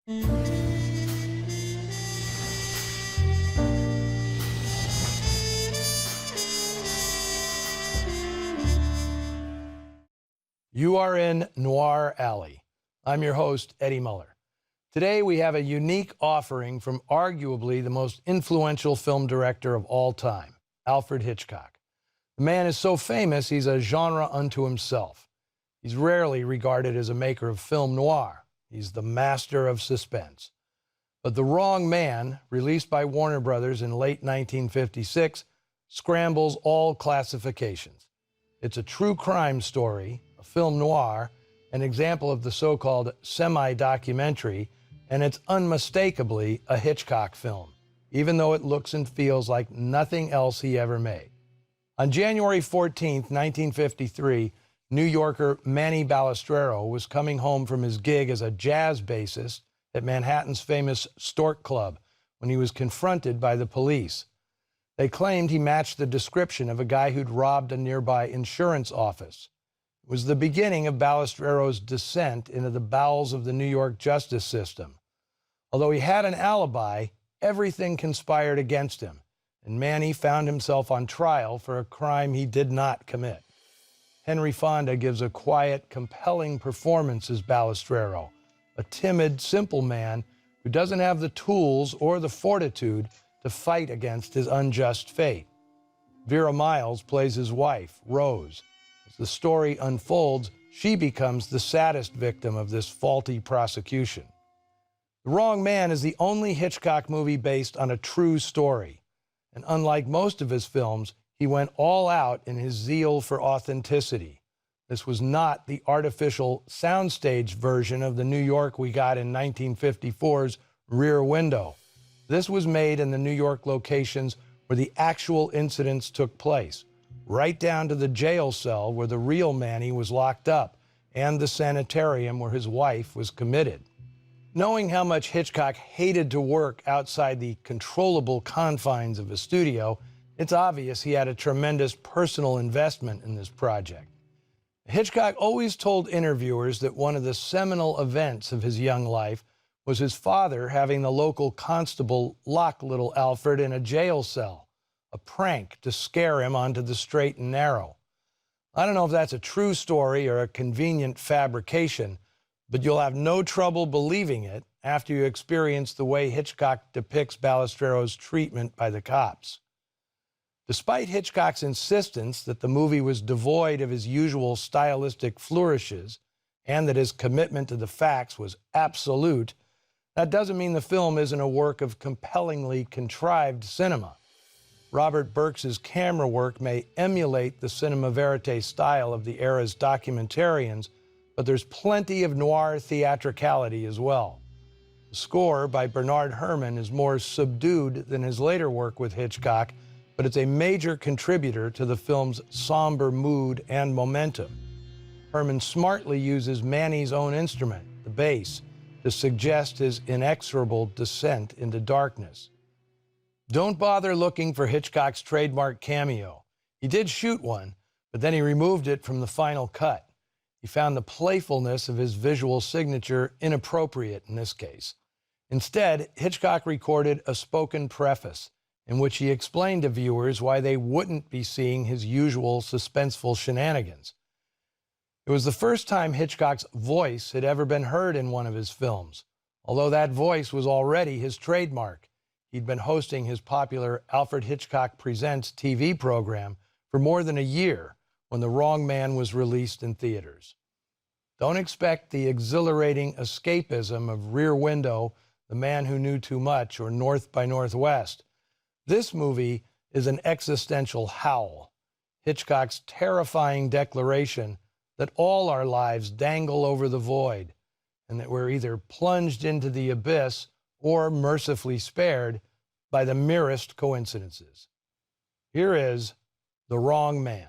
You are in Noir Alley. I'm your host, Eddie Muller. Today we have a unique offering from arguably the most influential film director of all time, Alfred Hitchcock. The man is so famous he's a genre unto himself. He's rarely regarded as a maker of film noir. He's the master of suspense. But The Wrong Man, released by Warner Brothers in late 1956, scrambles all classifications. It's a true crime story, a film noir, an example of the so-called semi-documentary, and it's unmistakably a Hitchcock film, even though it looks and feels like nothing else he ever made. On January 14, 1953, New Yorker Manny Balistrero was coming home from his gig as a jazz bassist at Manhattan's famous Stork Club when he was confronted by the police. They claimed he matched the description of a guy who'd robbed a nearby insurance office. It was the beginning of Balistrero's descent into the bowels of the New York justice system. Although he had an alibi, everything conspired against him, and Manny found himself on trial for a crime he did not commit. Henry Fonda gives a quiet, compelling performance as Balistrero, a timid, simple man who doesn't have the tools or the fortitude to fight against his unjust fate. Vera Miles plays his wife, Rose. As the story unfolds, she becomes the saddest victim of this faulty prosecution. The Wrong Man is the only Hitchcock movie based on a true story. And unlike most of his films, he went all out in his zeal for authenticity. This was not the artificial soundstage version of the New York we got in 1954's Rear Window. This was made in the New York locations where the actual incidents took place, right down to the jail cell where the real Manny was locked up and the sanitarium where his wife was committed. Knowing how much Hitchcock hated to work outside the controllable confines of a studio, it's obvious he had a tremendous personal investment in this project. Hitchcock always told interviewers that one of the seminal events of his young life was his father having the local constable lock little Alfred in a jail cell, a prank to scare him onto the straight and narrow. I don't know if that's a true story or a convenient fabrication, but you'll have no trouble believing it after you experience the way Hitchcock depicts Balistrero's treatment by the cops. Despite Hitchcock's insistence that the movie was devoid of his usual stylistic flourishes and that his commitment to the facts was absolute, that doesn't mean the film isn't a work of compellingly contrived cinema. Robert Burks's camera work may emulate the cinema verite style of the era's documentarians, but there's plenty of noir theatricality as well. The score by Bernard Herrmann is more subdued than his later work with Hitchcock, but it's a major contributor to the film's somber mood and momentum. Herrmann smartly uses Manny's own instrument, the bass, to suggest his inexorable descent into darkness. Don't bother looking for Hitchcock's trademark cameo. He did shoot one, but then he removed it from the final cut. He found the playfulness of his visual signature inappropriate in this case. Instead, Hitchcock recorded a spoken preface in which he explained to viewers why they wouldn't be seeing his usual suspenseful shenanigans. It was the first time Hitchcock's voice had ever been heard in one of his films, although that voice was already his trademark. He'd been hosting his popular Alfred Hitchcock Presents TV program for more than a year when The Wrong Man was released in theaters. Don't expect the exhilarating escapism of Rear Window, The Man Who Knew Too Much, or North by Northwest. This movie is an existential howl, Hitchcock's terrifying declaration that all our lives dangle over the void, and that we're either plunged into the abyss or mercifully spared by the merest coincidences. Here is The Wrong Man.